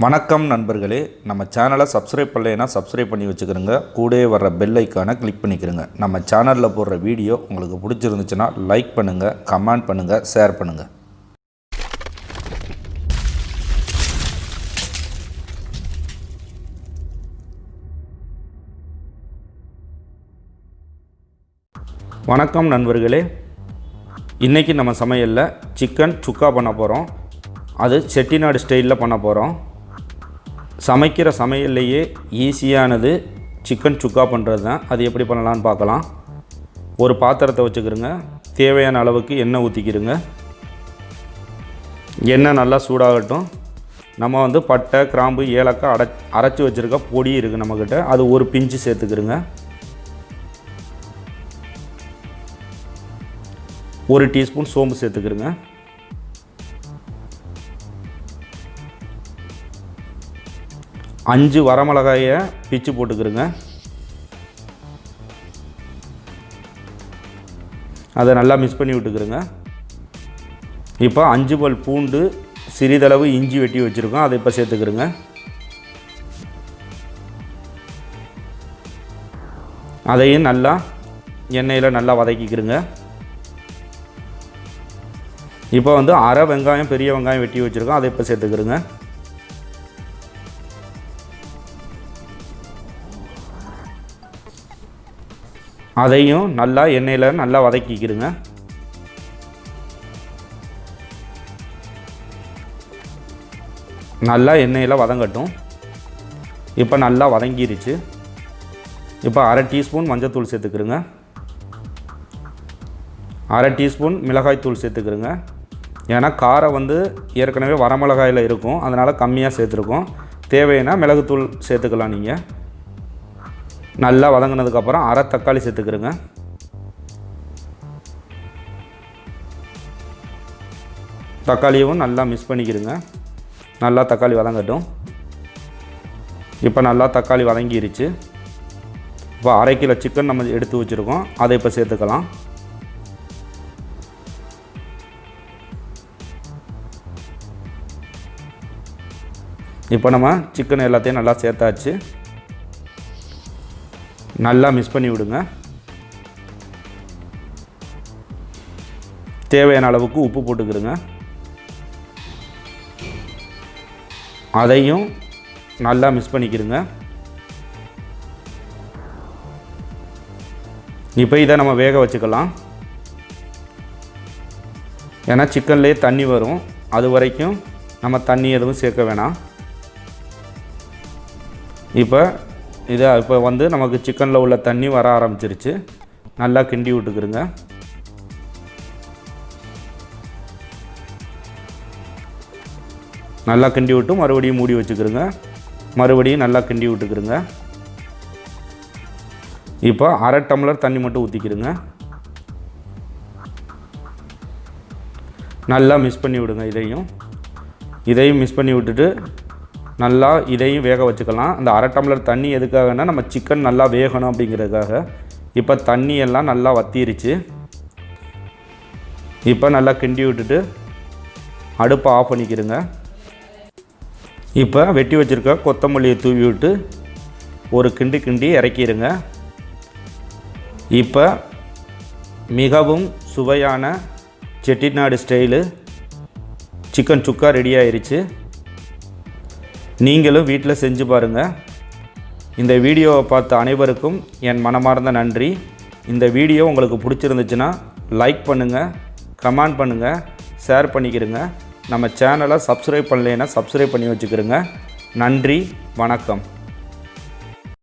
வணக்கம் நண்பர்களே, நம்ம சேனலை சப்ஸ்கிரைப் பண்ணலைன்னா சப்ஸ்கிரைப் பண்ணி வச்சுக்கிறோங்க. கூடவே வர்ற பெல் ஐக்கானை கிளிக் பண்ணிக்கிறோங்க. நம்ம சேனலில் போடுற வீடியோ உங்களுக்கு பிடிச்சிருந்துச்சுன்னா லைக் பண்ணுங்கள், கமெண்ட் பண்ணுங்கள், ஷேர் பண்ணுங்கள். வணக்கம் நண்பர்களே, இன்றைக்கி நம்ம சமையலில் சிக்கன் சுக்கா பண்ண போகிறோம். அது செட்டிநாடு ஸ்டைலில் பண்ண போகிறோம். சமைக்கிற சமையல்லையே ஈஸியானது சிக்கன் சுக்கா பண்ணுறது தான். அது எப்படி பண்ணலான்னு பார்க்கலாம். ஒரு பாத்திரத்தை வச்சுக்கிறோங்க. தேவையான அளவுக்கு எண்ணெய் ஊற்றிக்கிறோங்க. எண்ணெய் நல்லா சூடாகட்டும். நம்ம பட்டை, கிராம்பு, ஏலக்காய் அரைச்சி வச்சுருக்க பொடி இருக்குது நம்மக்கிட்ட. அது ஒரு பிஞ்சு சேர்த்துக்கிறோங்க. 1 டீஸ்பூன் சோம்பு சேர்த்துக்கிறோங்க. அஞ்சு வரமிளகாயை பிச்சு போட்டுக்கிறோங்க. அதை நல்லா மிக்ஸ் பண்ணி விட்டுக்கிறோங்க. இப்போ 5 பல் பூண்டு, சிறிதளவு இஞ்சி வெட்டி வச்சுருக்கோம். அதை இப்போ சேர்த்துக்கிறோங்க. அதையும் நல்லா எண்ணெயில் நல்லா வதக்கிக்கிறோங்க. இப்போ அரை வெங்காயம், பெரிய வெங்காயம் வெட்டி வச்சுருக்கோம். அதை இப்போ சேர்த்துக்கிறோங்க. அதையும் நல்லா எண்ணெயில் நல்லா வதக்கிக்கிறோங்க. நல்லா எண்ணெயில் வதங்கட்டும். இப்போ நல்லா வதங்கிருச்சு. இப்போ அரை டீஸ்பூன் மஞ்சள் சேர்த்துக்கிறோங்க. அரை டீஸ்பூன் மிளகாய்த்தூள் சேர்த்துக்கிறோங்க. ஏன்னா காரம் ஏற்கனவே வரமிளகாயில் இருக்கும், அதனால் கம்மியாக சேர்த்துருக்கோம். தேவைன்னா மிளகுத்தூள் சேர்த்துக்கலாம். நீங்கள் நல்லா வதங்கினதுக்கப்புறம் அரை தக்காளி சேர்த்துக்கிறோங்க. தக்காளியும் நல்லா மிக்ஸ் பண்ணிக்கிறோங்க. நல்லா தக்காளி வதங்கட்டும். இப்போ நல்லா தக்காளி வதங்கிருச்சு. இப்போ அரை கிலோ சிக்கன் நம்ம எடுத்து வச்சுருக்கோம். அதை இப்போ சேர்த்துக்கலாம். இப்போ நம்ம சிக்கன் எல்லாத்தையும் நல்லா சேர்த்தாச்சு. நல்லா மிக்ஸ் பண்ணி விடுங்க. தேவையான அளவுக்கு உப்பு போட்டுக்கிறோங்க. அதையும் நல்லா மிக்ஸ் பண்ணிக்கிறோங்க. இப்போ இதை நம்ம வேக வச்சுக்கலாம். ஏன்னா சிக்கன்லேயே தண்ணி வரும். அது வரைக்கும் நம்ம தண்ணி எதுவும் சேர்க்க வேணாம். இப்போ நமக்கு சிக்கனில் உள்ள தண்ணி வர ஆரம்பிச்சிருச்சு. நல்லா கிண்டி விட்டுக்கிறோங்க. நல்லா கிண்டி விட்டு மறுபடியும் மூடி வச்சுக்கிறோங்க. மறுபடியும் நல்லா கிண்டி விட்டுக்கிறோங்க. இப்போ அரை டம்ளர் தண்ணி மட்டும் ஊற்றிக்கிறோங்க. நல்லா மிக்ஸ் பண்ணி விடுங்க. இதையும் மிக்ஸ் பண்ணி விட்டுட்டு நல்லா இதையும் வேக வச்சுக்கலாம். அந்த அரை டம்ளர் தண்ணி எதுக்காகனா நம்ம சிக்கன் நல்லா வேகணும் அப்படிங்கிறதுக்காக. இப்போ தண்ணி எல்லாம் நல்லா வத்திருச்சு. இப்போ நல்லா கிண்டி விட்டுட்டு அடுப்பை ஆஃப் பண்ணிக்கிறோங்க. இப்போ வெட்டி வச்சுருக்க கொத்தமல்லியை தூவி விட்டு ஒரு கிண்டி இறக்கிடுங்க. இப்போ மிகவும் சுவையான செட்டிநாடு ஸ்டைலு சிக்கன் சுக்கா ரெடி ஆயிருச்சு. நீங்களும் வீட்டில் செஞ்சு பாருங்கள். இந்த வீடியோவை பார்த்த அனைவருக்கும் என் மனமார்ந்த நன்றி. இந்த வீடியோ உங்களுக்கு பிடிச்சிருந்துச்சுன்னா லைக் பண்ணுங்கள், கமெண்ட் பண்ணுங்கள், ஷேர் பண்ணிக்கிறங்க. நம்ம சேனலை சப்ஸ்கிரைப் பண்ணலைன்னா சப்ஸ்கிரைப் பண்ணி வச்சுக்கிறோங்க. நன்றி, வணக்கம்.